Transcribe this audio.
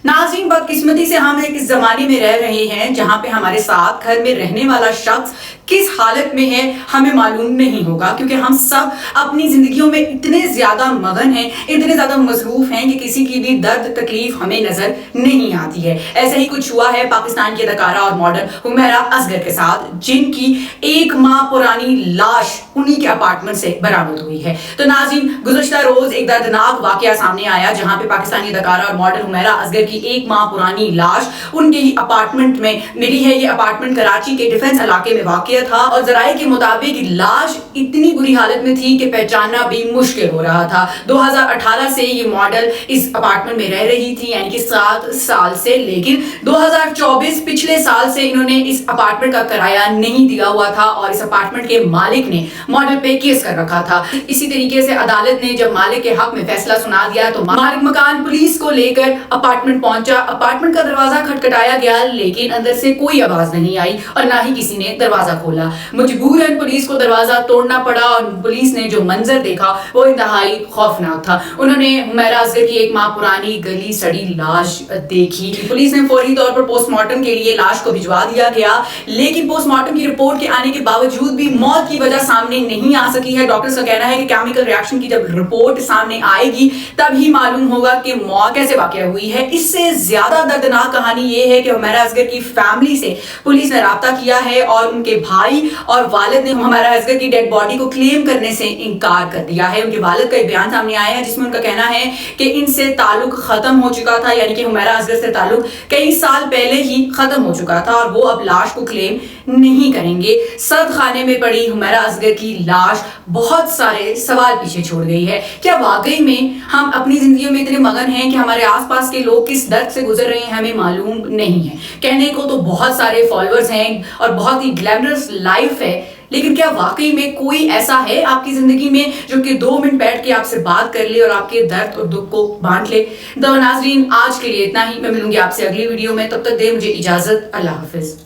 नाज़रीन, बदकिस्मती से हम एक ज़माने में रह रहे हैं जहाँ पे हमारे साथ घर में रहने वाला शख्स किस हालत में है हमें मालूम नहीं होगा, क्योंकि हम सब अपनी ज़िंदगियों में इतने ज़्यादा मगन हैं, इतने ज़्यादा मसरूफ़ हैं कि किसी की भी दर्द तकलीफ हमें नज़र नहीं आती है। ऐसा ही कुछ हुआ है पाकिस्तान की अदाकारा और मॉडल हुमैरा असगर के साथ, जिनकी 1 माह पुरानी लाश उन्हीं के अपार्टमेंट से बरामद हुई है। तो नाज़रीन, गुज़श्ता रोज़ एक दर्दनाक वाक़या सामने आया जहाँ पे पाकिस्तानी अदाकारा और मॉडल हुमैरा असगर की 1 माह पुरानी लाश उनके ही अपार्टमेंट में मिली है। ये अपार्टमेंट कराची के डिफेंस इलाके में वाक़या था और ज़राए के मुताबिक लाश इतनी बुरी हालत में थी कि पहचानना भी मुश्किल हो रहा था। 2018 से ये मॉडल इस अपार्टमेंट में रह रही थी, यानी कि 7 साल से, लेकिन 2024 पिछले साल से इन्होंने इस अपार्टमेंट का किराया नहीं दिया हुआ था और इस अपार्टमेंट के मालिक ने मॉडल पे केस कर रखा था। इसी तरीके से अदालत ने जब मालिक के हक में फैसला सुना दिया तो मालिक मकान पुलिस को लेकर अपार्टमेंट पहुंचा। अपार्टमेंट का दरवाजा खटखटाया गया, लेकिन अंदर से कोई आवाज नहीं आई और ना ही किसी ने दरवाजा खोला। मजबूरन पुलिस को दरवाजा तोड़ना पड़ा और पुलिस ने जो मंजर देखा वो इंतहाई खौफनाक था। उन्होंने हुमैरा असगर की 1 माह पुरानी गली सड़ी लाश देखी। पुलिस ने फौरी तौर पर पोस्टमार्टम के लिए लाश को भिजवा दिया गया, लेकिन पोस्टमार्टम की रिपोर्ट के आने के बावजूद भी मौत की वजह सामने नहीं आ सकी है। डॉक्टर्स का कहना है कि केमिकल रिएक्शन की जब रिपोर्ट सामने आएगी तभी मालूम होगा कि मौत कैसे वाकया हुई है। इससे ज्यादा दर्दनाक कहानी ये है कि हुमैरा असगर की फैमिली से पुलिस ने राब्ता किया है और उनके भाई और वालिद ने हुमैरा असगर की डेड बॉडी को क्लेम करने से इनकार कर दिया है। उनके वालिद का एक बयान सामने आया है जिसमें उनका कहना है कि इनसे ताल्लुक खत्म हो चुका था, यानी कि हुमैरा असगर से ताल्लुक कई साल पहले ही खत्म हो चुका था और वो अब लाश को क्लेम नहीं करेंगे। सर्द खाने में पड़ी हुमैरा असगर की लाश बहुत सारे सवाल पीछे छोड़ गई है। क्या वाकई में हम अपनी जिंदगी में इतने मगन हैं कि हमारे आसपास के लोग किस दर्द से गुजर रहे हैं हमें मालूम नहीं है। कहने को तो बहुत सारे फॉलोअर्स हैं और बहुत ही ग्लैमरस लाइफ है, लेकिन क्या वाकई में कोई ऐसा है आपकी जिंदगी में जो कि 2 मिनट बैठ के आपसे बात कर ले और आपके दर्द और दुख को बांट ले? तो नाज़रीन, आज के लिए इतना ही। मैं मिलूंगी आपसे अगली वीडियो में, तब तक दे मुझे इजाजत। अल्लाह हाफिज।